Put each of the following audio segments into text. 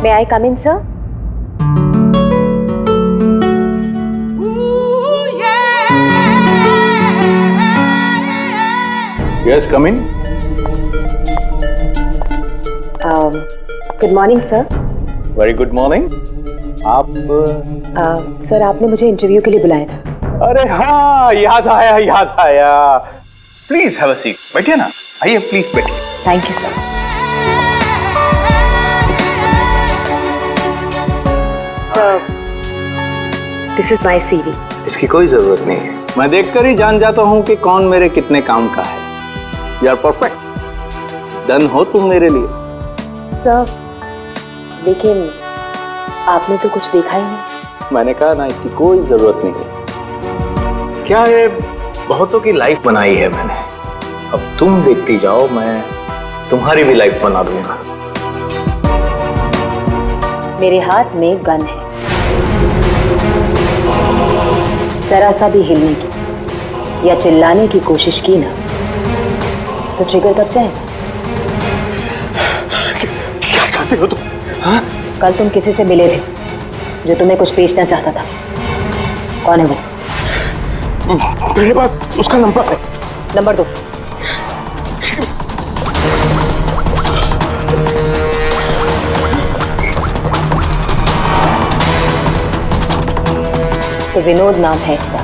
May I come in, sir? Yes, come in. Good morning, sir. Very good morning. आप sir आपने मुझे interview के लिए बुलाया था। अरे हाँ, याद आया। Please have a seat. बैठिए ना, आइए प्लीज बैठिए। Thank you sir. This is my CV। इसकी कोई जरूरत नहीं है, मैं देखकर ही जान जाता हूँ कि कौन मेरे कितने काम का है। यू आर परफेक्ट, डन हो तुम मेरे लिए। सर लेकिन आपने तो कुछ देखा ही नहीं। मैंने कहा ना, इसकी कोई जरूरत नहीं है। क्या है, बहुतों की लाइफ बनाई है मैंने, अब तुम देखती जाओ, मैं तुम्हारी भी लाइफ बना दूंगा। मेरे हाथ में गन है, जरा सा भी हिलने की या चिल्लाने की कोशिश की ना तो ट्रिगर दब जाएगा। क्या चाहते हो तुम? हाँ? कल तुम किसी से मिले थे जो तुम्हें कुछ बेचना चाहता था, कौन है वो? मेरे पास उसका नंबर है। नंबर दो। तो विनोद नाम है इसका।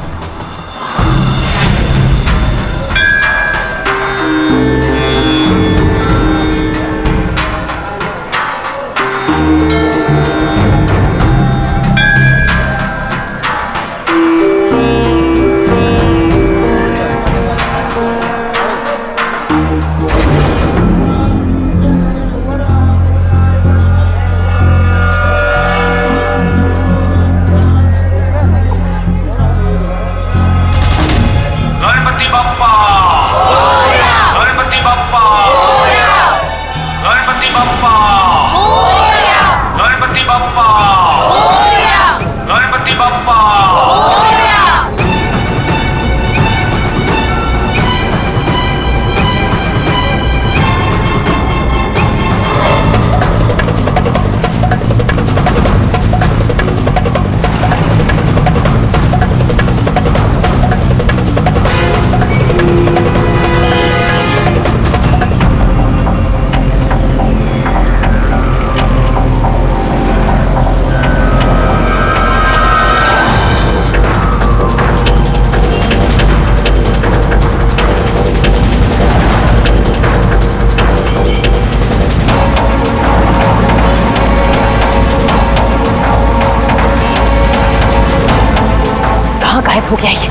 गायब हो गया ये,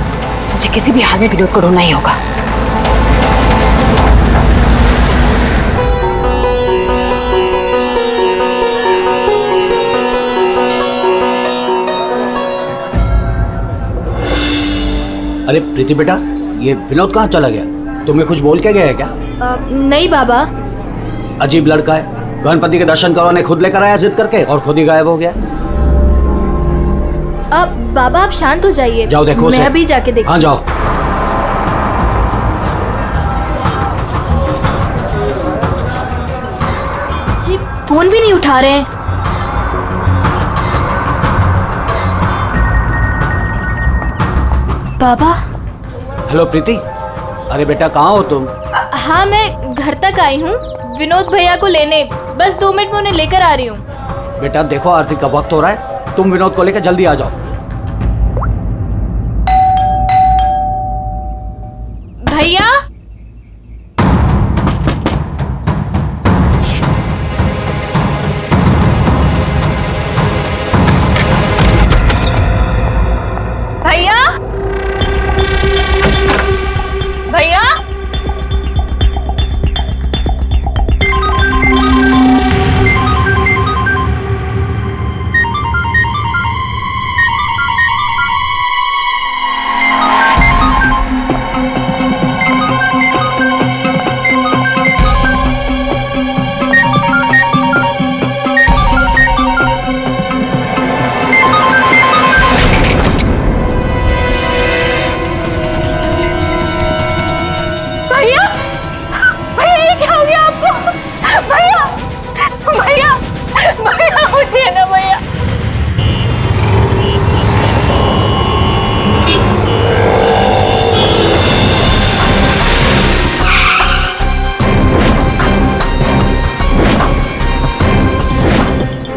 मुझे किसी भी हाल में विनोद को ढूंढना ही होगा। अरे प्रीति बेटा, ये विनोद कहाँ चला गया? तुम्हें कुछ बोल के गया है क्या? नहीं बाबा। अजीब लड़का है, गणपति के दर्शन करवाने खुद लेकर आया जिद करके और खुद ही गायब हो गया। अब बाबा आप शांत हो जाइए। जाओ देखो मैं अभी जाके देखती हूँ। हाँ जाओ। जी फोन भी नहीं उठा रहे हैं। बाबा। हेलो प्रीति, अरे बेटा कहाँ हो तुम? हाँ मैं घर तक आई हूँ विनोद भैया को लेने, बस 2 मिनट में उन्हें लेकर आ रही हूँ। बेटा देखो आरती का वक्त हो रहा है, तुम विनोद को लेकर जल्दी आ जाओ। भैया। भैया। भैया।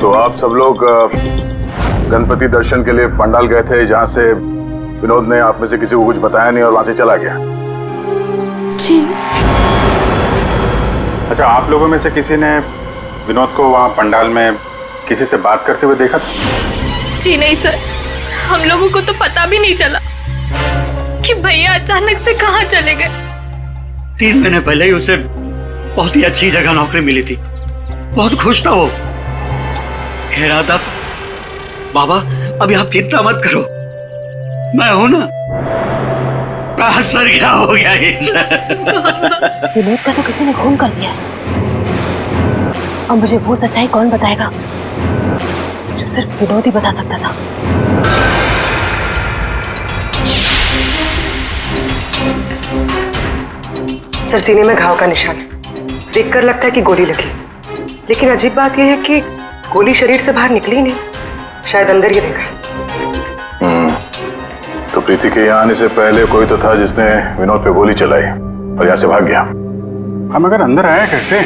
तो आप सब लोग गणपति दर्शन के लिए पंडाल गए थे, जहां से विनोद ने आप में से किसी को कुछ बताया नहीं और वहां से चला गया। जी। अच्छा, आप लोगों में से किसी ने विनोद को वहां पंडाल में किसी से बात करते हुए देखा था? जी नहीं सर, हम लोगों को तो पता भी नहीं चला कि भैया अचानक से कहाँ चले गए। 3 महीने पहले ही उसे बहुत ही अच्छी जगह नौकरी मिली थी, बहुत खुश था वो। कह रहा था बाबा अभी आप चिंता मत करो, मैं हूं ना। सर क्या हो गया विनोद का तो किसी ने खून कर दिया। अब मुझे वो सच्चाई कौन बताएगा जो सिर्फ विनोद ही बता सकता था। सर, सीने में घाव का निशान देखकर लगता है कि गोली लगी, लेकिन अजीब बात यह है कि गोली शरीर से बाहर निकली नहीं, शायद अंदर ही रह गई। तो प्रीति के यहाँ आने से पहले कोई तो था जिसने विनोद पे गोली चलाई और यहाँ से भाग गया। हम अगर अंदर आया कैसे?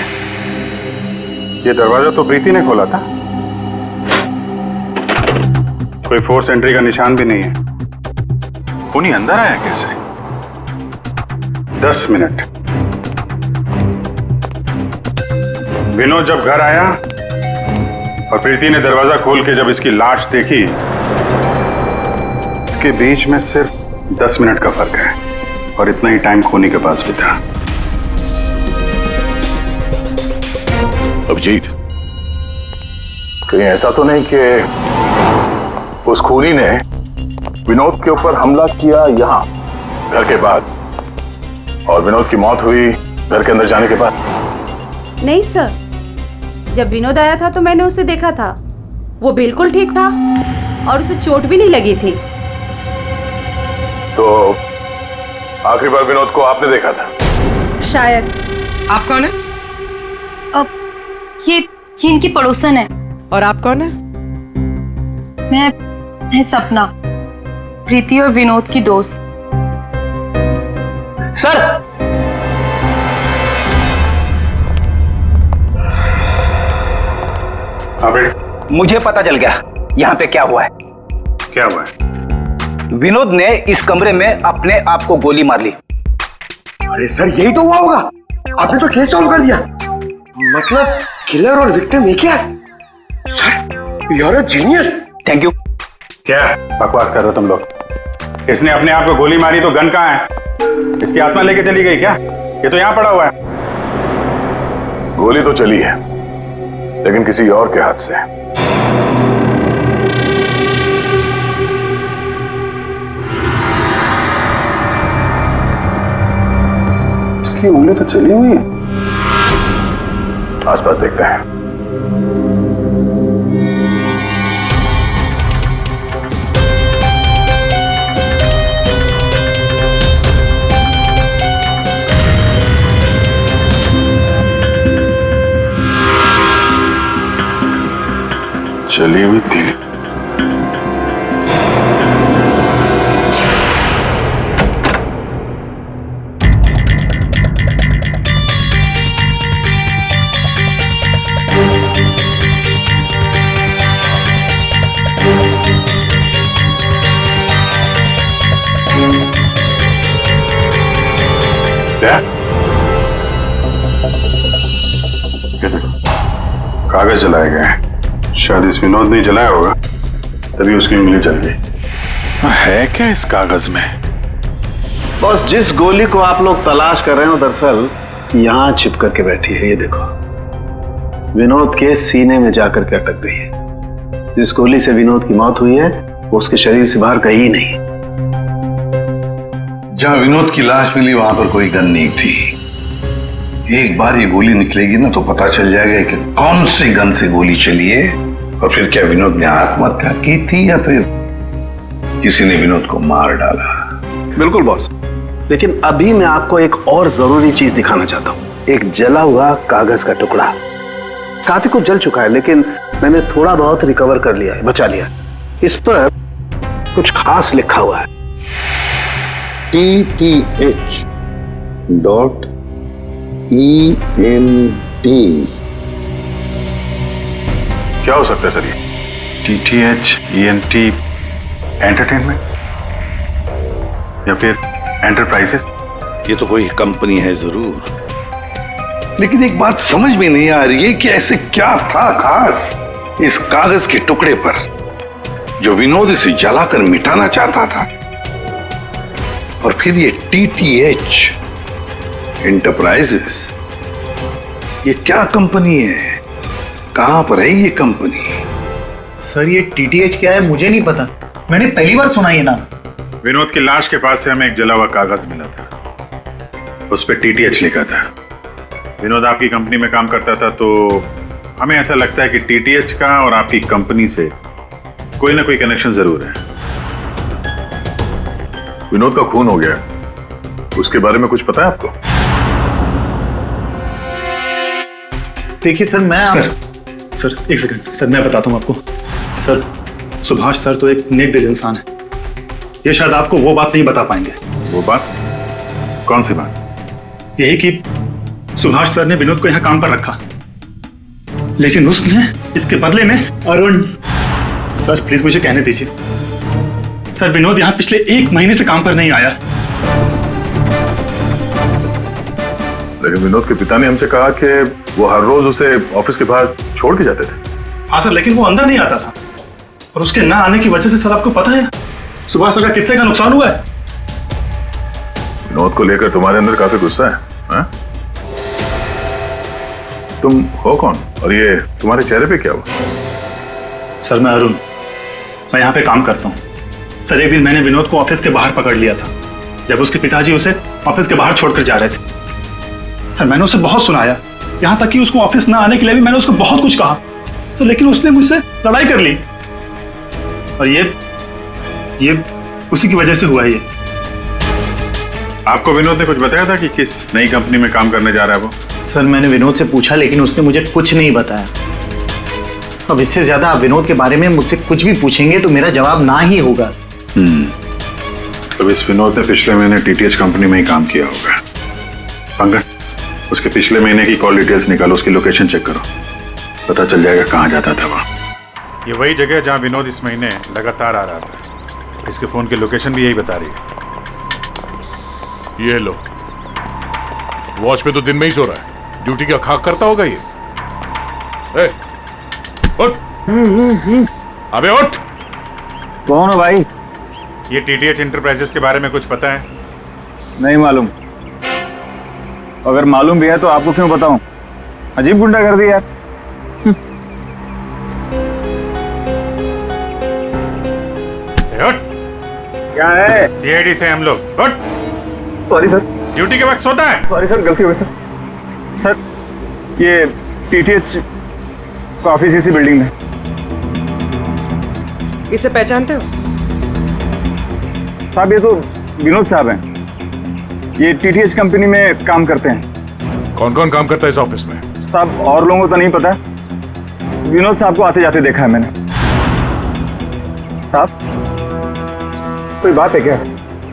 ये दरवाजा तो प्रीति ने खोला था, कोई फोर्स एंट्री का निशान भी नहीं है। उन्हीं अंदर आया कैसे? 10 मिनट। विनोद जब घर आया और प्रीति ने दरवाजा खोल के जब इसकी लाश देखी, इसके बीच में सिर्फ 10 मिनट का फर्क है और इतना ही टाइम खूनी के पास भी था। अभिजीत, कहीं ऐसा तो नहीं कि उस खूनी ने विनोद के ऊपर हमला किया यहाँ घर के बाद और विनोद की मौत हुई घर के अंदर जाने के बाद? नहीं सर, जब विनोद आया था तो मैंने उसे देखा था, वो बिल्कुल ठीक था और उसे चोट भी नहीं लगी थी। तो आखिरी बार विनोद को आपने देखा था? शायद। आप कौन है? ये इनकी पड़ोसन है। और आप कौन है? मैं सपना, प्रीति और विनोद की दोस्त। सर मुझे पता चल गया यहाँ पे क्या हुआ है। क्या हुआ है? विनोद ने इस कमरे में अपने आप को गोली मार ली। अरे सर, यही तो हुआ होगा। आपने तो केस सॉल्व कर दिया। मतलब किलर और विक्टिम एक ही है। Sir, you are a genius. Thank you. क्या बकवास कर रहे हो तुम लोग? इसने अपने आप को गोली मारी तो गन कहाँ है? इसकी आत्मा लेके चली गई क्या? ये तो यहाँ पड़ा हुआ है। गोली तो चली है, लेकिन किसी और के हाथ से। इसकी उंगली तो चली हुई है। आसपास देखते हैं। चली हुई थी। क्या? कागज जलाए गए हैं। शायद इस विनोद ने जलाया होगा, तभी उसकी उंगली जल गई। है क्या इस कागज में? बॉस, जिस गोली को आप लोग तलाश कर रहे हो दरअसल यहाँ छिप करके बैठी है। ये देखो, विनोद के सीने में जाकर के अटक गई है। जिस गोली से विनोद की मौत हुई है वो उसके शरीर से बाहर कहीं नहीं। जहां विनोद की लाश मिली वहां पर कोई गन नहीं थी। एक बार ये गोली निकलेगी ना तो पता चल जाएगा कि कौन सी गन से गोली चली है और फिर क्या विनोद ने आत्महत्या की थी या फिर किसी ने विनोद को मार डाला। बिल्कुल बॉस, लेकिन अभी मैं आपको एक और जरूरी चीज दिखाना चाहता हूँ। एक जला हुआ कागज का टुकड़ा। काफी कुछ जल चुका है लेकिन मैंने थोड़ा बहुत रिकवर कर लिया है, बचा लिया। इस पर कुछ खास लिखा हुआ है। TTH.END। क्या हो सकता है सर ये? TTH ENT एंटरटेनमेंट या फिर एंटरप्राइजेस? ये तो कोई कंपनी है जरूर, लेकिन एक बात समझ में नहीं आ रही है कि ऐसे क्या था खास इस कागज के टुकड़े पर जो विनोद इसे जलाकर मिटाना चाहता था। और फिर ये TTH एंटरप्राइजेस, ये क्या कंपनी है? कहां पर है ये कंपनी? सर ये TTH क्या है मुझे नहीं पता, मैंने पहली बार सुना ये नाम। विनोद की लाश के पास से हमें एक जला हुआ कागज मिला था, उस पर TTH लिखा था। विनोद आपकी कंपनी में काम करता था, तो हमें ऐसा लगता है कि TTH का और आपकी कंपनी से कोई ना कोई कनेक्शन जरूर है। विनोद का खून हो गया, उसके बारे में कुछ पता है आपको? देखिए सर मैं सर एक सेकंड सर, मैं बताता हूँ आपको। सर सुभाष सर तो एक नेक दिल इंसान है, ये शायद आपको वो बात नहीं बता पाएंगे। वो बात? कौन सी बात? यही कि सुभाष सर ने विनोद को यहाँ काम पर रखा, लेकिन उसने इसके बदले में अरुण। सर प्लीज मुझे कहने दीजिए। सर विनोद यहाँ पिछले 1 महीने से काम पर नहीं आया। लेकिन विनोद के पिता ने हमसे कहा कि वो हर रोज उसे ऑफिस के बाहर छोड़ के जाते थे। हाँ सर, लेकिन वो अंदर नहीं आता था, और उसके ना आने की वजह से सर आपको पता है सुभाष सर का कितने का नुकसान हुआ है। विनोद को लेकर तुम्हारे अंदर काफी गुस्सा है, हाँ? तुम हो कौन और ये तुम्हारे चेहरे पे क्या हुआ? सर मैं अरुण, मैं यहाँ पे काम करता हूँ। सर एक दिन मैंने विनोद को ऑफिस के बाहर पकड़ लिया था, जब उसके पिताजी उसे ऑफिस के बाहर छोड़कर जा रहे थे। सर मैंने उसे बहुत सुनाया, यहाँ तक कि उसको ऑफिस ना आने के लिए भी मैंने उसको बहुत कुछ कहा सर, लेकिन उसने मुझसे लड़ाई कर ली, और ये उसी की वजह से हुआ है ये। आपको विनोद ने कुछ बताया था कि किस नई कंपनी में काम करने जा रहा है वो? सर मैंने विनोद से पूछा, लेकिन उसने मुझे कुछ नहीं बताया। अब इससे ज्यादा आप विनोद के बारे में मुझसे कुछ भी पूछेंगे तो मेरा जवाब ना ही होगा। तो इस विनोद ने पिछले महीने TTH कंपनी में ही काम किया होगा। पंकज, उसके पिछले महीने की कॉल डिटेल्स निकालो, उसकी लोकेशन चेक करो, पता चल जाएगा कहाँ जाता था वहाँ। ये वही जगह है जहाँ विनोद इस महीने लगातार आ रहा था। इसके फोन की लोकेशन भी यही बता रही है। ये लो, वॉच पे तो दिन में ही सो रहा है, ड्यूटी का खाक करता होगा ये। ए, उठ, अबे उठ। कौन हो भाई? ये TTH एंटरप्राइजेस के बारे में कुछ पता है? नहीं मालूम। अगर मालूम भी है तो आपको क्यों बताऊं? अजीब गुंडा कर दिया। क्या है? CID से हम लोग। उठ। Sorry sir. ड्यूटी के वक्त सोता है? सॉरी सर, गलती हो गई सर। सर ये TTH का ऑफिस इसी बिल्डिंग में। इसे पहचानते हो? साहब ये तो विनोद साहब हैं, ये TTH कंपनी में काम करते हैं। कौन कौन काम करता है इस ऑफिस में? साहब और लोगों को तो नहीं पता, विनोद साहब को आते जाते देखा है मैंने। साहब कोई बात है क्या?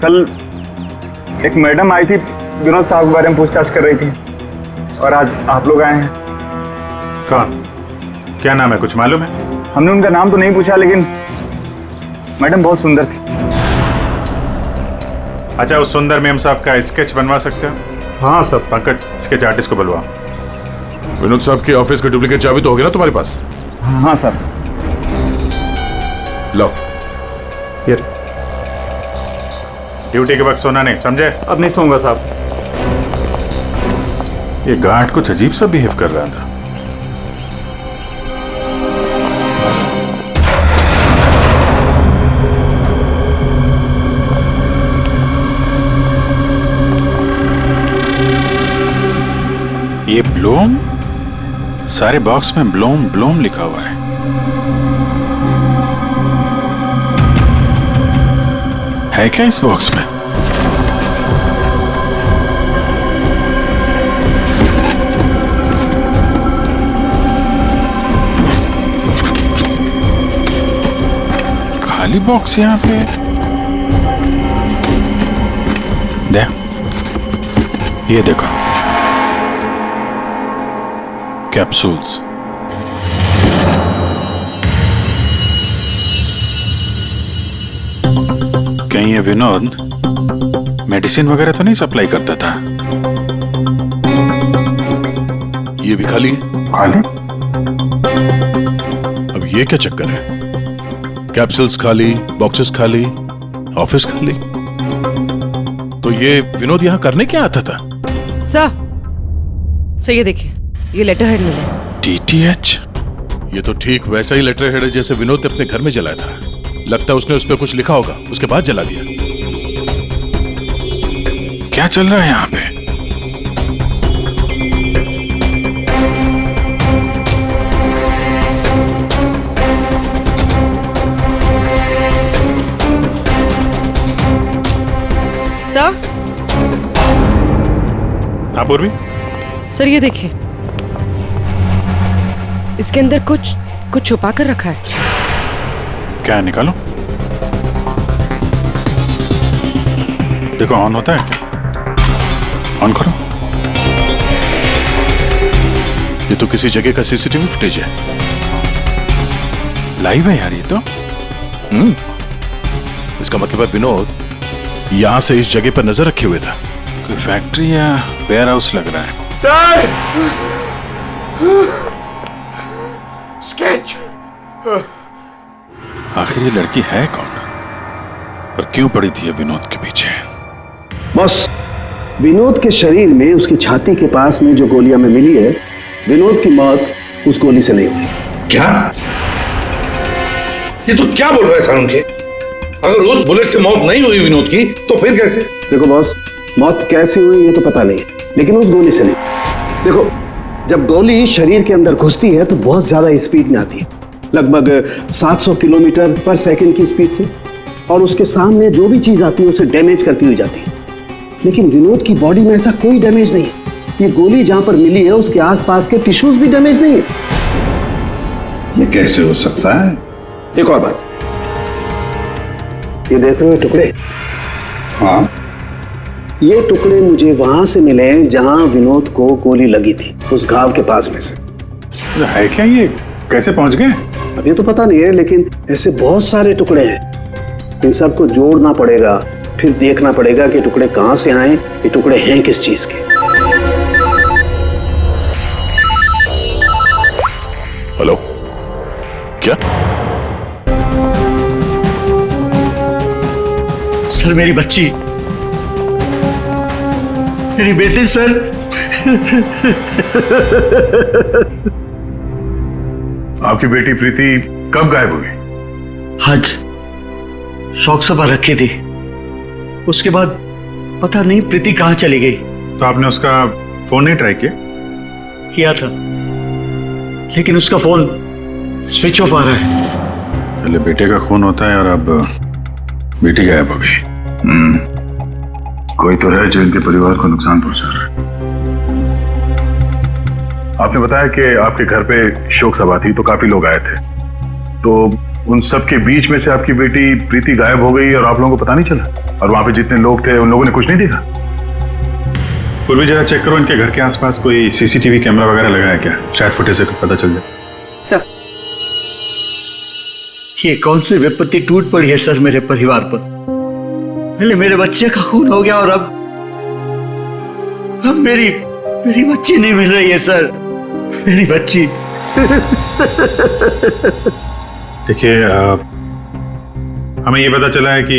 कल एक मैडम आई थी, विनोद साहब के बारे में पूछताछ कर रही थी, और आज आप लोग आए हैं। कौन? क्या नाम है, कुछ मालूम है? हमने उनका नाम तो नहीं पूछा, लेकिन मैडम बहुत सुंदर थी। अच्छा, उस सुंदर मैम साहब का स्केच बनवा सकते हो? हाँ सर। पंकज, स्केच आर्टिस्ट को बुलवाओ। विनोद साहब की ऑफिस की डुप्लीकेट चाबी तो होगी ना तुम्हारे पास? हाँ सर। लो ये ड्यूटी के वक्त सोना नहीं, समझे? अब नहीं सोऊंगा साहब। ये गार्ड कुछ अजीब सा बिहेव कर रहा था। ये ब्लूम, सारे बॉक्स में ब्लूम ब्लूम लिखा हुआ है। है क्या इस बॉक्स में? खाली बॉक्स यहाँ पे। दे, ये देखो, कैप्सूल्स। कहीं ये विनोद मेडिसिन वगैरह तो नहीं सप्लाई करता था? ये भी खाली है। खाली? अब ये क्या चक्कर है? कैप्सूल्स खाली, बॉक्सेस खाली, ऑफिस खाली। तो ये विनोद यहां करने क्या आता था? सर ये देखिए, ये लेटर हेड मिला। DTH? ये तो ठीक वैसा ही लेटर हेड है जैसे विनोद ने अपने घर में जलाया था। लगता है उसने उस पर कुछ लिखा होगा, उसके बाद जला दिया। क्या चल रहा है यहाँ पे? सर? हाँ पूर्वी? सर ये देखिए, इसके अंदर कुछ छुपा कर रखा है। क्या निकालो? देखो ऑन होता है क्या? ऑन करो। ये तो किसी जगह का सीसीटीवी फुटेज है। लाइव है यार ये तो। इसका मतलब है विनोद यहां से इस जगह पर नजर रखे हुए था। कोई फैक्ट्री या वेयर हाउस लग रहा है। सर! स्केच! आखिर ये लड़की है कौन और क्यों पड़ी थी विनोद के पीछे? बॉस, विनोद के शरीर में उसकी छाती के पास में जो गोलियां में मिली है, विनोद की मौत उस गोली से नहीं हुई। क्या? ये तो क्या बोल रहा है सारुण के? अगर उस बुलेट से मौत नहीं हुई विनोद की तो फिर कैसे? देखो बॉस, मौत कैसे हुई ये तो पता नहीं, लेकिन उस गोली से नहीं। देखो, जब गोली शरीर के अंदर घुसती है तो बहुत ज्यादा स्पीड में आती है, लगभग 700 किलोमीटर पर सेकंड की स्पीड से, और उसके सामने जो भी चीज आती है उसे डैमेज करती हुई जाती है। लेकिन विनोद की बॉडी में ऐसा कोई डैमेज नहीं है। ये गोली जहां पर मिली है उसके आसपास के टिश्यूज भी डैमेज नहीं है। ये कैसे हो सकता है? एक और बात, ये देख रहे हो टुकड़े? हाँ, ये टुकड़े मुझे वहां से मिले जहां विनोद को गोली लगी थी, उस घाव के पास में से। है क्या ये? कैसे पहुंच गए? अब ये तो पता नहीं है, लेकिन ऐसे बहुत सारे टुकड़े हैं। इन सबको जोड़ना पड़ेगा, फिर देखना पड़ेगा कि टुकड़े कहां से आए, ये टुकड़े हैं किस चीज के। हेलो, क्या? सर मेरी बच्ची, मेरी बेटी सर। आपकी बेटी प्रीति कब गायब हुई? आज शौक सभा रखी थी, उसके बाद पता नहीं प्रीति कहाँ चली गई। तो आपने उसका फोन नहीं ट्राई किया? किया था, लेकिन उसका फोन स्विच ऑफ आ रहा है। पहले बेटे का खून होता है और अब बेटी गायब हो गई। कोई तो है जो इनके परिवार को नुकसान पहुंचा रहा है। आपने बताया कि आपके घर पे शोक सभा थी तो काफी लोग आए थे, तो उन सब के बीच में से आपकी बेटी प्रीति गायब हो गई और आप लोगों को पता नहीं चला? और वहां पे जितने लोग थे उन लोगों ने कुछ नहीं देखा? पूर्वी जरा चेक करो, इनके घर के आसपास कोई सीसीटीवी कैमरा वगैरह लगा है क्या? शायद फुटेज से पता चल जाए। सर, ये कौन सी विपत्ति टूट पड़ी है सर मेरे परिवार पर? पहले मेरे बच्चे का खून हो गया और अब मेरी बच्ची नहीं मिल रही है सर, मेरी बच्ची। देखिए, हमें ये पता चला है कि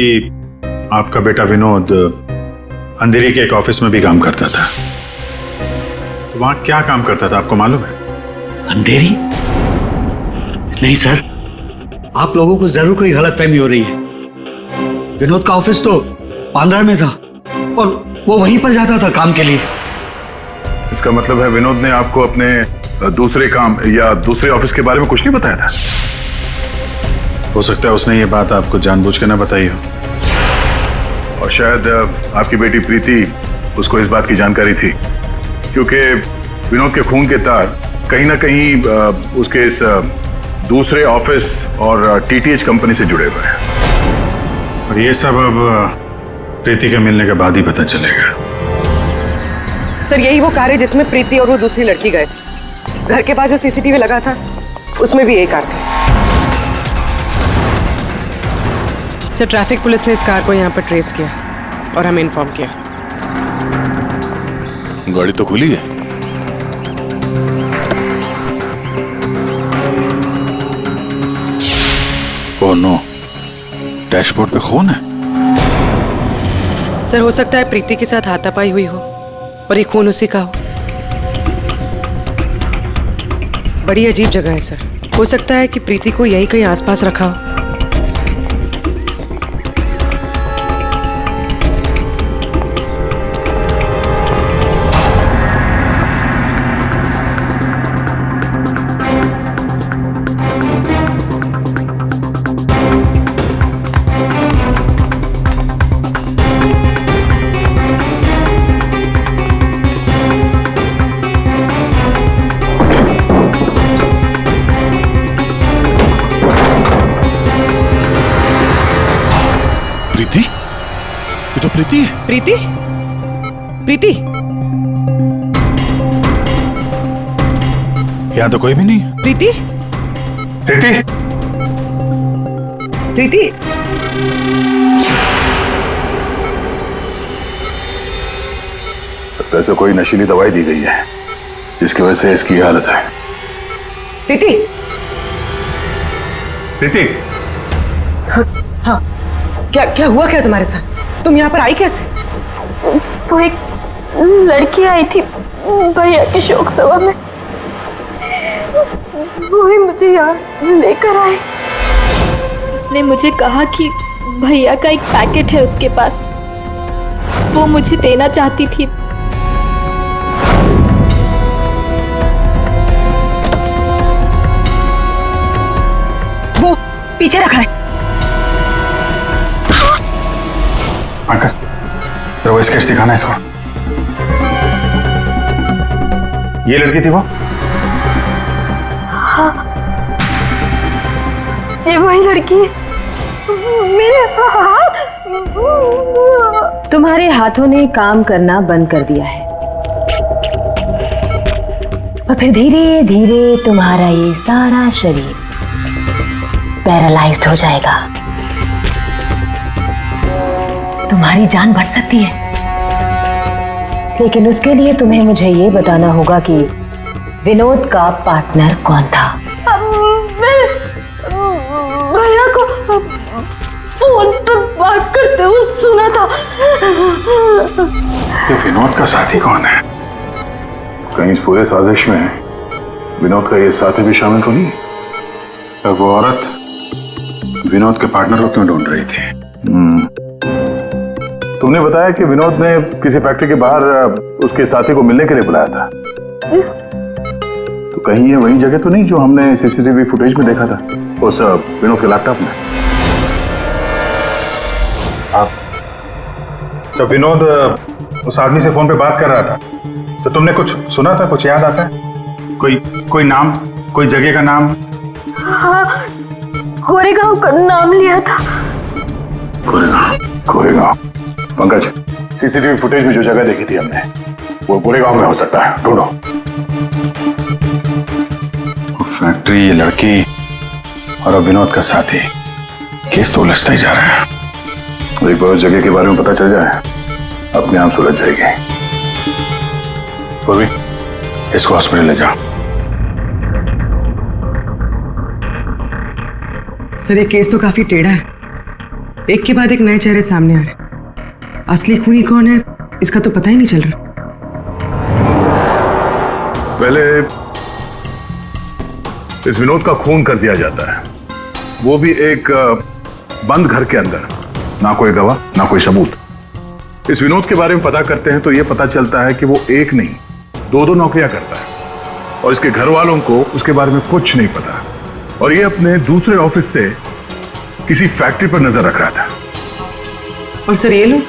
आपका बेटा विनोद अंधेरी के एक ऑफिस में भी काम करता था। तो वहां क्या काम करता था आपको मालूम है? अंधेरी? नहीं सर, आप लोगों को जरूर कोई गलतफहमी हो रही है। विनोद का ऑफिस तो बांद्रा में था और वो वहीं पर जाता था काम के लिए। इसका मतलब है विनोद ने आपको अपने दूसरे काम या दूसरे ऑफिस के बारे में कुछ नहीं बताया था? हो सकता है उसने ये बात आपको जानबूझ के ना बताई हो, और शायद आपकी बेटी प्रीति उसको इस बात की जानकारी थी, क्योंकि विनोद के खून के तार कहीं ना कहीं उसके इस दूसरे ऑफिस और टीटीएच कंपनी से जुड़े हुए हैं। और ये सब अब प्रीति के मिलने के बाद ही पता चलेगा। सर यही वो कार है जिसमें प्रीति और वो दूसरी लड़की गए। घर के पास जो सीसीटीवी लगा था उसमें भी एक कार थी। सर ट्रैफिक पुलिस ने इस कार को यहाँ पर ट्रेस किया और हमें इन्फॉर्म किया। गाड़ी तो खुली है। ओह नो, डैशबोर्ड पे खून है। सर हो सकता है प्रीति के साथ हाथापाई हुई हो और ये खून उसी का हो। बड़ी अजीब जगह है सर, हो सकता है कि प्रीति को यहीं कहीं आसपास रखा हो। ये तो प्रीति है। प्रीति? प्रीति? यहाँ तो कोई भी नहीं। प्रीति? प्रीति? प्रीति? वैसे कोई नशीली दवाई दी गई है जिसकी वजह से इसकी हालत है। प्रीति? प्रीति? हाँ, क्या हुआ क्या तुम्हारे साथ? तुम यहाँ पर आई कैसे? वो एक लड़की आई थी भैया के शोक सभा में, वो ही मुझे यहाँ लेकर आई। उसने मुझे कहा कि भैया का एक पैकेट है उसके पास, वो मुझे देना चाहती थी। वो पीछे रखा है। अंकल, तो वो स्केच दिखाना है इसको। ये लड़की थी वो? हाँ, ये वही लड़की है। मेरे हाथ। तुम्हारे हाथों ने काम करना बंद कर दिया है और फिर धीरे धीरे तुम्हारा ये सारा शरीर पैरालाइज्ड हो जाएगा। तुम्हारी जान बच सकती है, लेकिन उसके लिए तुम्हें मुझे ये बताना होगा कि विनोद का पार्टनर कौन था। भैया को फोन पर बात करते हुए सुना था। ये विनोद का साथी कौन है? कहीं इस पूरे साजिश में विनोद का ये साथी भी शामिल तो नहीं? तब वो औरत विनोद के पार्टनर को क्यों ढूंढ रही थी? तुमने बताया कि विनोद ने किसी फैक्ट्री के बाहर उसके साथी को मिलने के लिए बुलाया था, तो कहीं ये वही जगह तो नहीं जो हमने सीसीटीवी फुटेज में देखा था उस विनोद के लैपटॉप में? आप तो विनोद उस आदमी से फोन पे बात कर रहा था, तो तुमने कुछ सुना था? कुछ याद आता है? कोई नाम, कोई जगह का नाम? हाँ, कोरेगांव का नाम लिया था। कोरेगांव। पंकज, सीसीटीवी फुटेज में जो जगह देखी थी हमने वो कोरेगांव में हो सकता है, ढूंढो। फैक्ट्री, ये लड़की और अब विनोद का साथी, केस तो उलझता ही जा रहा है। एक बार उस जगह के बारे में पता चल जाए अपने आप सुलझ जाएगी। पूर्वी, इसको हॉस्पिटल ले जाओ। सर ये केस तो काफी टेढ़ा है, एक के बाद एक नए चेहरे सामने आ रहे। असली खूनी कौन है इसका तो पता ही नहीं चल रहा। पहले इस विनोद का खून कर दिया जाता है, वो भी एक बंद घर के अंदर, ना कोई गवाह ना कोई सबूत। इस विनोद के बारे में पता करते हैं तो यह पता चलता है कि वो एक नहीं दो नौकरियां करता है और इसके घर वालों को उसके बारे में कुछ नहीं पता, और ये अपने दूसरे ऑफिस से किसी फैक्ट्री पर नजर रख रहा था। और सर ये लोग,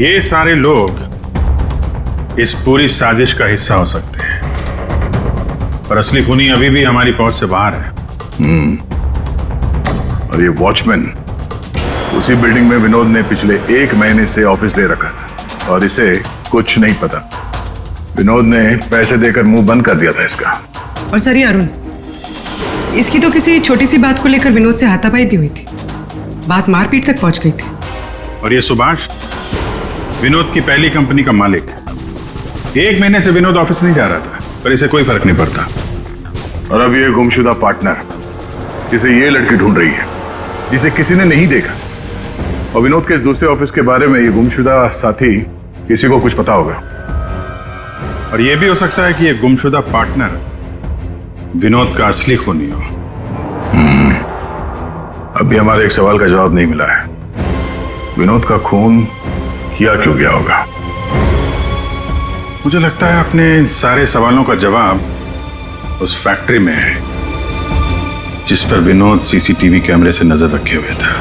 ये सारे लोग इस पूरी साजिश का हिस्सा हो सकते हैं, पर असली खूनी अभी भी हमारी पहुंच से बाहर है। और ये वॉचमैन उसी बिल्डिंग में विनोद ने पिछले 1 महीने से ऑफिस ले रखा था और इसे कुछ नहीं पता। विनोद ने पैसे देकर मुंह बंद कर दिया था इसका। और सर ये अरुण, इसकी तो किसी छोटी सी बात को लेकर विनोद से हाथापाई भी हुई थी। बात मारपीट तक पहुंच गई थी। और ये सुभाष विनोद की पहली कंपनी का मालिक। 1 महीने से विनोद ऑफिस नहीं जा रहा था, पर इसे कोई फर्क नहीं पड़ता। और अब ये गुमशुदा पार्टनर जिसे ये लड़की ढूंढ रही है, जिसे किसी ने नहीं देखा, और विनोद के इस दूसरे ऑफिस के बारे में ये गुमशुदा साथी किसी को कुछ पता होगा। और यह भी हो सकता है कि ये गुमशुदा पार्टनर विनोद का असली खूनी हो। अभी हमारे एक सवाल का जवाब नहीं मिला है। विनोद का खून किया क्यों गया होगा? मुझे लगता है अपने सारे सवालों का जवाब उस फैक्ट्री में है जिस पर विनोद सीसीटीवी कैमरे से नजर रखे हुए था।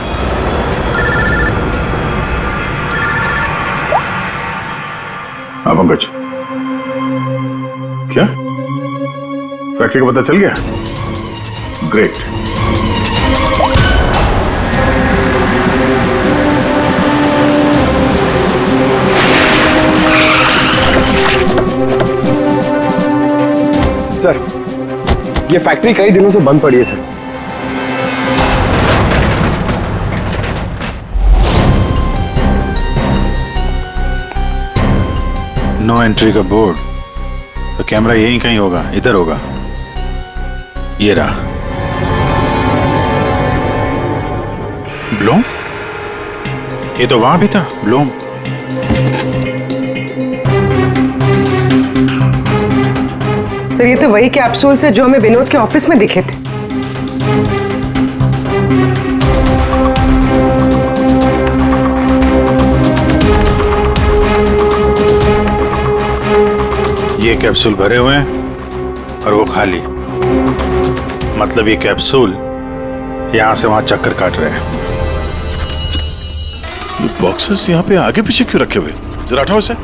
हाँ पंकज, क्या फैक्ट्री का पता चल गया? ग्रेट। सर, ये फैक्ट्री कई दिनों से बंद पड़ी है सर। नो एंट्री का बोर्ड, तो कैमरा यहीं कहीं होगा, इधर होगा। ये रहा। ब्लूम? ये तो वहां भी था, ब्लूम। सर ये तो वही कैप्सूल्स है जो हमें विनोद के ऑफिस में दिखे थे। ये कैप्सूल भरे हुए हैं और वो खाली। मतलब ये कैप्सूल यहां से वहां चक्कर काट रहे हैं। ये बॉक्सेस यहाँ पे आगे पीछे क्यों रखे हुए? जरा हटाओ इसे।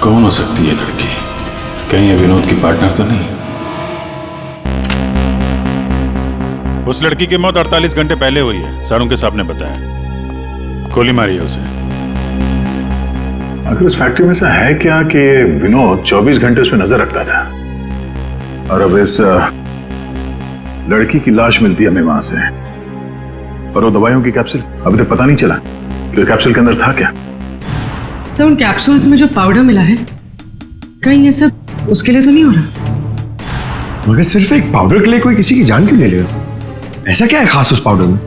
कौन हो सकती है लड़की? कहीं ये विनोद की पार्टनर तो नहीं? उस लड़की की मौत 48 घंटे पहले हुई है, सारुण के साहब ने बताया। गोली मारी है उसे। आखिर उस फैक्ट्री में ऐसा है क्या कि विनोद 24 घंटे उस पर नजर रखता था? और अब इस लड़की की लाश मिलती है हमें वहां से, और वो दवाइयों की कैप्सूल अभी तक पता नहीं चला कि कैप्सूल के अंदर था क्या। सर उन कैप्सूल्स में जो पाउडर मिला है, कहीं ये सब उसके लिए तो नहीं हो रहा? मगर सिर्फ एक पाउडर के लिए कोई किसी की जान क्यों ले लेगा? ऐसा क्या है खास उस पाउडर में?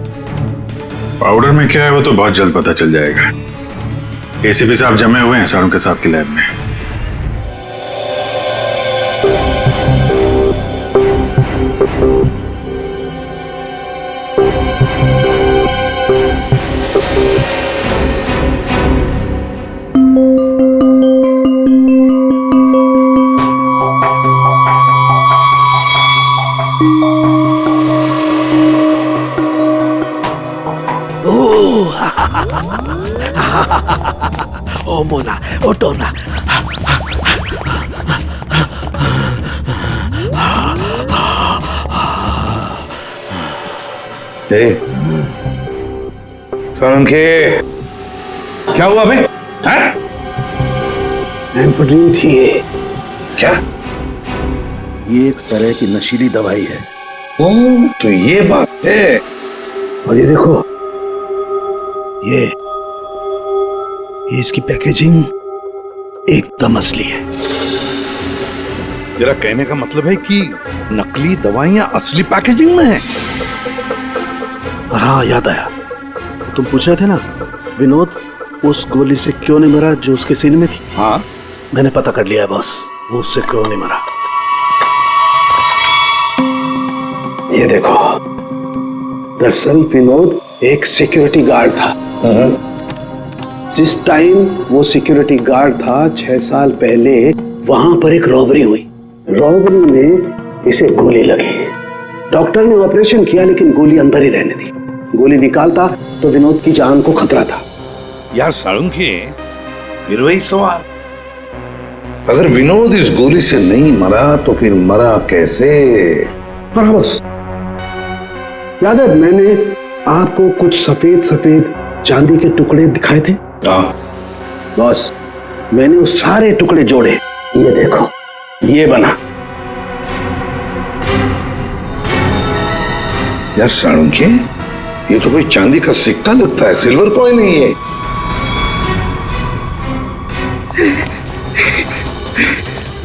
पाउडर में क्या है वो तो बहुत जल्द पता चल जाएगा। एसीपी साहब जमे हुए हैं सारुण के साहब की लैब में। ओ मोना, ओ टोना। सारुण के क्या हुआ बे? एम्फेटामिन थी ये। क्या? ये एक तरह की नशीली दवाई है। ओ, तो ये बात है। और ये देखो, ये इसकी पैकेजिंग एकदम असली है। तेरा कहने का मतलब है कि नकली दवाइयां असली पैकेजिंग में हैं? और हाँ, याद आया, तुम पूछ रहे थे ना विनोद उस गोली से क्यों नहीं मरा जो उसके सीने में थी। हाँ, मैंने पता कर लिया बॉस, वो उससे क्यों नहीं मरा। ये देखो, दरअसल विनोद एक सिक्योरिटी गार्ड था। जिस टाइम वो सिक्योरिटी गार्ड था 6 साल पहले वहां पर एक रॉबरी हुई। रॉबरी में इसे गोली लगी। डॉक्टर ने ऑपरेशन किया लेकिन गोली अंदर ही रहने दी। गोली निकालता तो विनोद की जान को खतरा था। यार सारुण के फिर वही सवाल, अगर विनोद इस गोली से नहीं मरा तो फिर मरा कैसे? पर हाँ बॉस, याद है मैंने आपको कुछ सफेद सफेद चांदी के टुकड़े दिखाए थे? हाँ बॉस, मैंने उस सारे टुकड़े जोड़े, ये देखो, ये बना। यार साणुंखे, ये तो कोई चांदी का सिक्का लगता है, सिल्वर कॉइन नहीं है।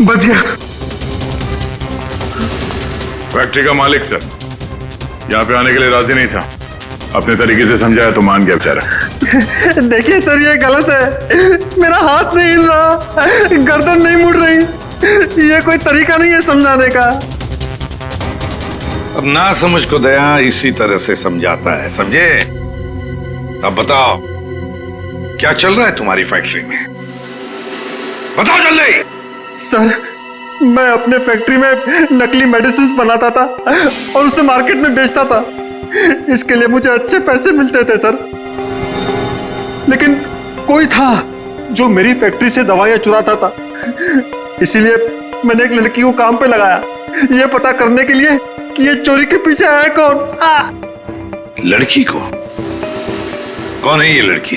बच गया। फैक्ट्री का मालिक सर यहाँ पे आने के लिए राजी नहीं था। अपने तरीके से समझाया तो मान गया बेचारा। देखिए सर, ये गलत है। मेरा हाथ नहीं हिल रहा, गर्दन नहीं मुड़ रही। ये कोई तरीका नहीं है समझाने का। अब ना समझ को दया इसी तरह से समझाता है, समझे? अब बताओ क्या चल रहा है तुम्हारी फैक्ट्री में? बताओ जल्दी। सर, मैं अपने फैक्ट्री में नकली मेडिसिन बनाता था और उसे मार्केट में बेचता था। इसके लिए मुझे अच्छे पैसे मिलते थे सर। लेकिन कोई था जो मेरी फैक्ट्री से दवाइयां चुराता था। इसीलिए मैंने एक लड़की को काम पे लगाया, ये पता करने के लिए कि ये चोरी के पीछे है कौन। लड़की को? कौन है ये लड़की?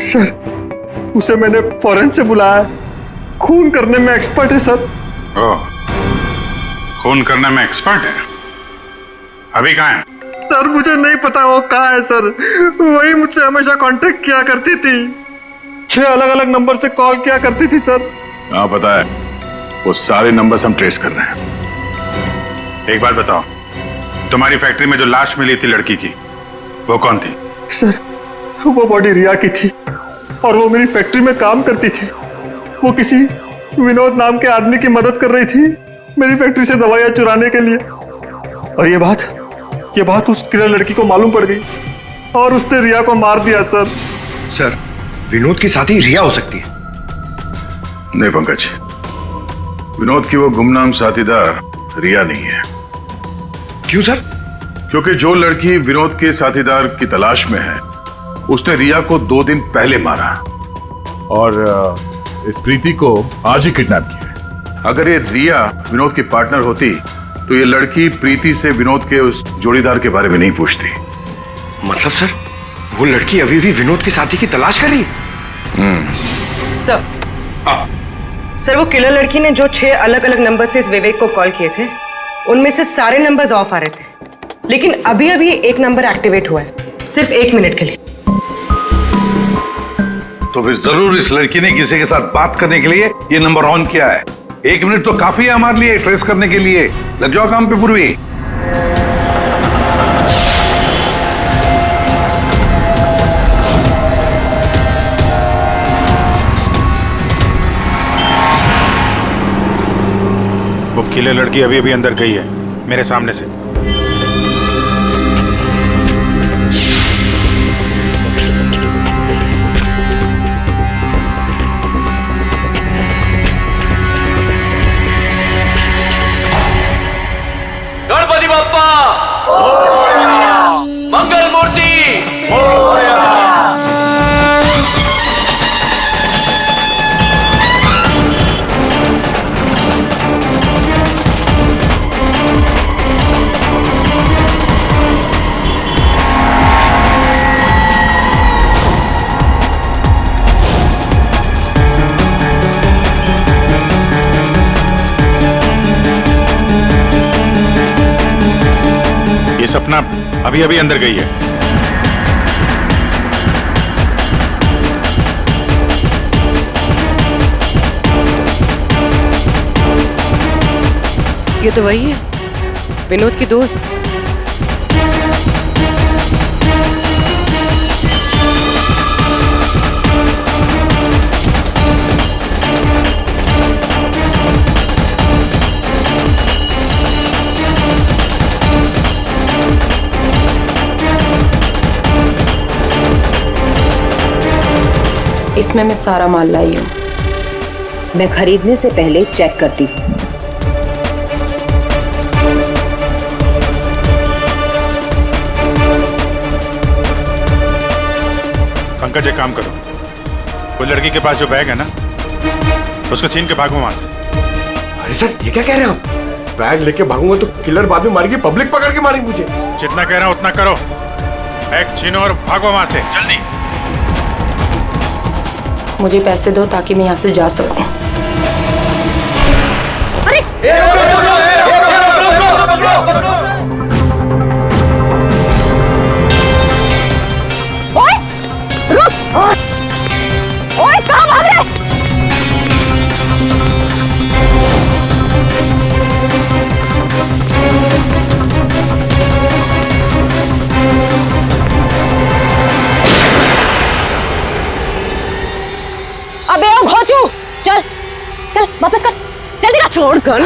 सर, उसे मैंने फॉरेन से बुलाया। खून करने में एक्सपर्ट है सर। खून करने में एक्सपर्ट है? अभी कहाँ है? सर, मुझे नहीं पता वो कहाँ है सर। वही मुझसे हमेशा कांटेक्ट किया करती थी। 6 अलग अलग नंबर से कॉल किया करती थी सर। हाँ पता है, वो सारे नंबर्स हम ट्रेस कर रहे हैं। एक बात बताओ, तुम्हारी फैक्ट्री में जो लाश मिली थी लड़की की, वो कौन थी? सर, वो बॉडी रिया की थी और वो मेरी फैक्ट्री में काम करती थी। वो किसी विनोद नाम के आदमी की मदद कर रही थी मेरी फैक्ट्री से दवाइयां चुराने के लिए। और ये बात उस किलर लड़की को मालूम पड़ गई और उसने रिया को मार दिया सर। सर, विनोद की साथी रिया हो सकती है। नहीं पंकज, विनोद की वो गुमनाम साथीदार रिया नहीं है। क्यों सर? क्योंकि जो लड़की विनोद के साथीदार की तलाश में है, उसने रिया को 2 दिन पहले मारा और इस प्रीति को आज ही किडनैप किया। अगर ये रिया विनोद की पार्टनर होती तो ये लड़की प्रीति से विनोद के उस जोड़ीदार के बारे में नहीं पूछती। मतलब सर, वो लड़की अभी भी विनोद के साथी की तलाश कर रही? सर, वो किलर लड़की ने जो 6 अलग अलग नंबर से इस विवेक को कॉल किए थे, उनमें से सारे नंबर्स ऑफ आ रहे थे। लेकिन अभी अभी एक नंबर एक्टिवेट हुआ है, सिर्फ 1 मिनट के लिए। तो फिर जरूर इस लड़की ने किसी के साथ बात करने के लिए ये नंबर ऑन किया है। 1 मिनट तो काफी है हमारे लिए ट्रेस करने के लिए। लग जाओ काम पे पूर्वी। वो किले लड़की अभी अभी अंदर गई है मेरे सामने से। गणपति बप्पा मंगल मूर्ति ये सपना अभी अभी अंदर गई है। ये तो वही है, विनोद की दोस्त। इसमें मैं सारा माल लाई हूँ। मैं खरीदने से पहले चेक करती हूँ। पंकज, एक काम करो, वो लड़की के पास जो बैग है ना, उसको छीन के भागो वहां से। अरे सर ये क्या कह रहे हैं आप? बैग लेके भागूंगा तो किलर बाद में मारेगी, पब्लिक पकड़ के मारेगी मुझे। जितना कह रहा हूं उतना करो। बैग छीनो और भागो वहां से जल्दी। मुझे पैसे दो ताकि मैं यहाँ से जा सकूं। ओए रुक! ओए कहाँ भाग रहे? अबे ओ घोचू, चल चल वापस कर, जल्दी कर। छोड़ कर।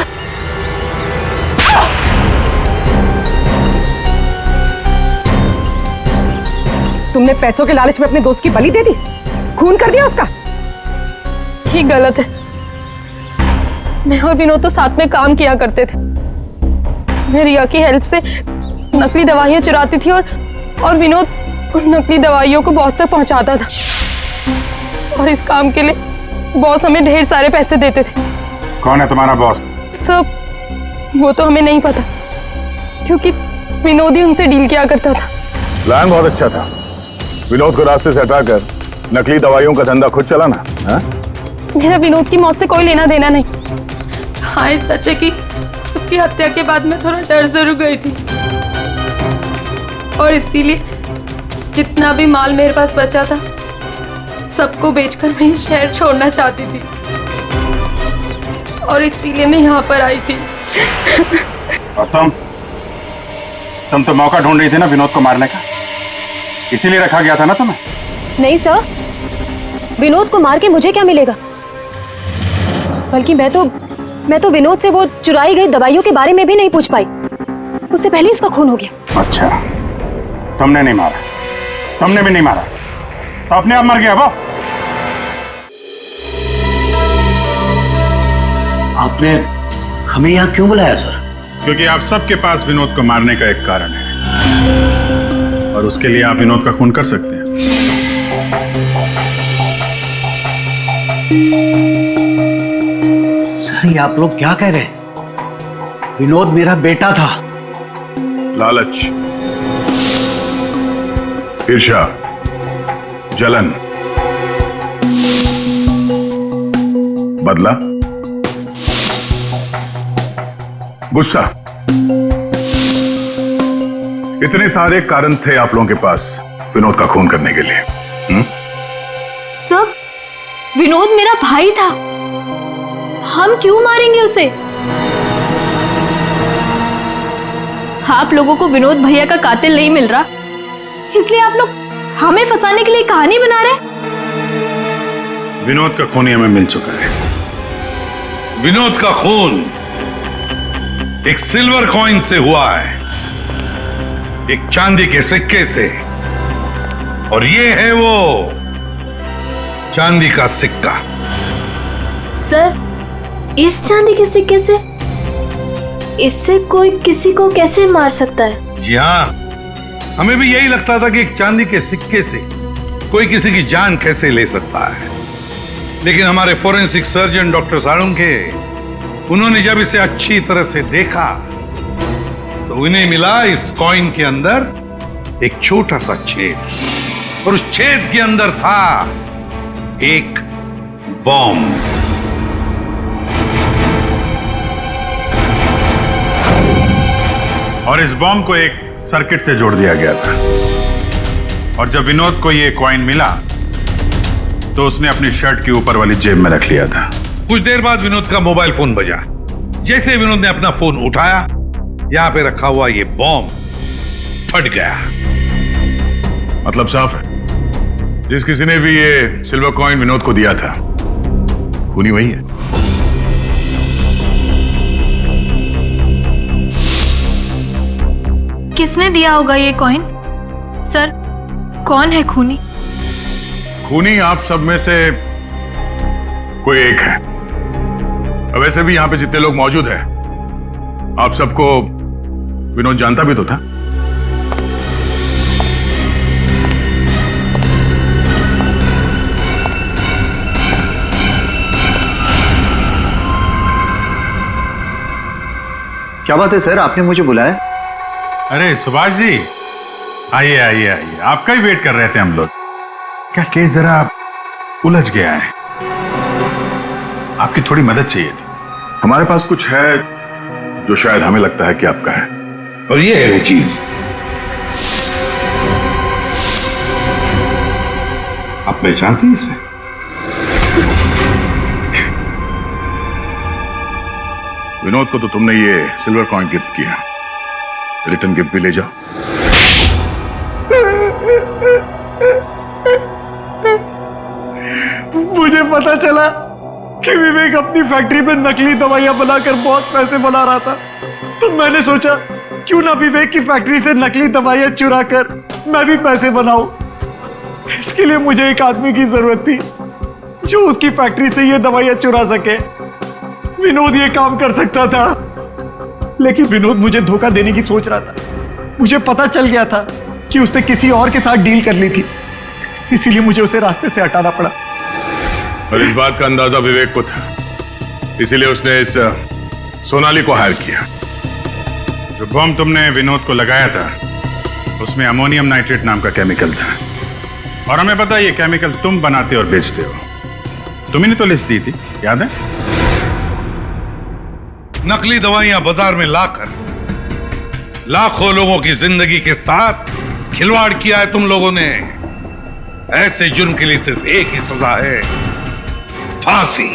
तुमने पैसों के लालच में अपने दोस्त की बलि दे दी, खून कर दिया उसका। ये गलत है। मैं और विनोद तो साथ में काम किया करते थे। मैं रिया की हेल्प से नकली दवाइयां चुराती थी और विनोद उन नकली दवाइयों को बॉस तक पहुंचाता था। और इस काम के लिए बॉस हमें ढेर सारे पैसे देते थे। कौन है तुम्हारा बॉस? सब वो तो हमें नहीं पता, क्योंकि विनोद ही उनसे डील किया करता था। प्लान बहुत अच्छा था। विनोद को रास्ते से हटाकर नकली दवाइयों का धंधा खुद चलाना। हाँ? मेरा विनोद की मौत से कोई लेना देना नहीं। हाँ सच है कि उसकी हत्या के बाद मैं थोड़ा डर जरूर गई थी, और इसीलिए जितना भी माल मेरे पास बचा था सबको बेचकर मैं ये शहर छोड़ना चाहती थी, और इसीलिए मैं यहाँ पर आई थी। और तुम तो मौका ढूंढ रही थी ना विनोद को मारने का, इसीलिए रखा गया था ना तुम्हें? नहीं सर, विनोद को मार के मुझे क्या मिलेगा? बल्कि मैं तो विनोद से वो चुराई गई दवाइयों के बारे में भी नहीं पूछ पाई। उससे पहले उसका खून हो गया। अच्छा, तुमने नहीं मारा, तुमने भी नहीं मारा, तो अपने आप मर गया वो। आपने हमें यहाँ क्यों बुलाया सर? क्योंकि आप सबके पास विनोद को मारने का एक कारण है, और उसके लिए आप विनोद का खून कर सकते हैं। सर ये आप लोग क्या कह रहे हैं? विनोद मेरा बेटा था। लालच, ईर्ष्या, जलन, बदला, गुस्सा, इतने सारे कारण थे आप लोगों के पास विनोद का खून करने के लिए। सब विनोद मेरा भाई था, हम क्यों मारेंगे उसे? आप लोगों को विनोद भैया का कातिल नहीं मिल रहा, इसलिए आप लोग हमें फंसाने के लिए कहानी बना रहे हैं। विनोद का खून हमें मिल चुका है। विनोद का खून एक सिल्वर कॉइन से हुआ है, एक चांदी के सिक्के से, और ये है वो चांदी का सिक्का। सर, इस चांदी के सिक्के से? इससे कोई किसी को कैसे मार सकता है? जी हाँ, हमें भी यही लगता था कि एक चांदी के सिक्के से कोई किसी की जान कैसे ले सकता है, लेकिन हमारे फोरेंसिक सर्जन डॉक्टर साळुंखे, उन्होंने जब इसे अच्छी तरह से देखा तो उन्हें मिला इस कॉइन के अंदर एक छोटा सा छेद, और उस छेद के अंदर था एक बॉम्ब। और इस बॉम्ब को एक सर्किट से जोड़ दिया गया था, और जब विनोद को ये कॉइन मिला तो उसने अपनी शर्ट की ऊपर वाली जेब में रख लिया था। कुछ देर बाद विनोद का मोबाइल फोन बजा। जैसे विनोद ने अपना फोन उठाया, यहां पे रखा हुआ ये बॉम्ब फट गया। मतलब साफ है, जिस किसी ने भी ये सिल्वर कॉइन विनोद को दिया था, खूनी वही है। किसने दिया होगा ये कॉइन? सर, कौन है खूनी? खूनी आप सब में से कोई एक है। वैसे भी यहां पे जितने लोग मौजूद हैं, आप सबको विनोद जानता भी तो था। क्या बात है सर, आपने मुझे बुलाया? अरे सुभाष जी, आइए आइए आइए, आपका ही वेट कर रहे थे हम लोग। क्या केस जरा उलझ गया है, आपकी थोड़ी मदद चाहिए थी। हमारे पास कुछ है जो शायद हमें लगता है कि आपका है, और ये है वो चीज। आप पहचानती हैं इसे? विनोद को तो तुमने ये सिल्वर कॉइन गिफ्ट किया, रिटर्न गिफ्ट भी ले जाओ। मुझे पता चला कि विवेक अपनी फैक्ट्री में नकली दवाइयां बनाकर बहुत पैसे बना रहा था, तो मैंने सोचा क्यों ना विवेक की फैक्ट्री से नकली दवाइयां चुरा कर मैं भी पैसे बनाऊं। इसके लिए मुझे एक आदमी की जरूरत थी जो उसकी फैक्ट्री से ये दवाइयां चुरा सके। विनोद ये काम कर सकता था, लेकिन विनोद मुझे धोखा देने की सोच रहा था। मुझे पता चल गया था कि उसने किसी और के साथ डील कर ली थी, इसीलिए मुझे उसे रास्ते से हटाना पड़ा। और इस बात का अंदाजा विवेक को था, इसीलिए उसने इस सोनाली को हायर किया। जो बम तुमने विनोद को लगाया था उसमें अमोनियम नाइट्रेट नाम का केमिकल था, और हमें पता है ये केमिकल तुम बनाते और बेचते हो। तुम्ही ने तो लिस्ट दी थी, याद है? नकली दवाइयां बाजार में लाकर लाखों लोगों की जिंदगी के साथ खिलवाड़ किया है तुम लोगों ने। ऐसे जुर्म के लिए सिर्फ एक ही सजा है, फांसी।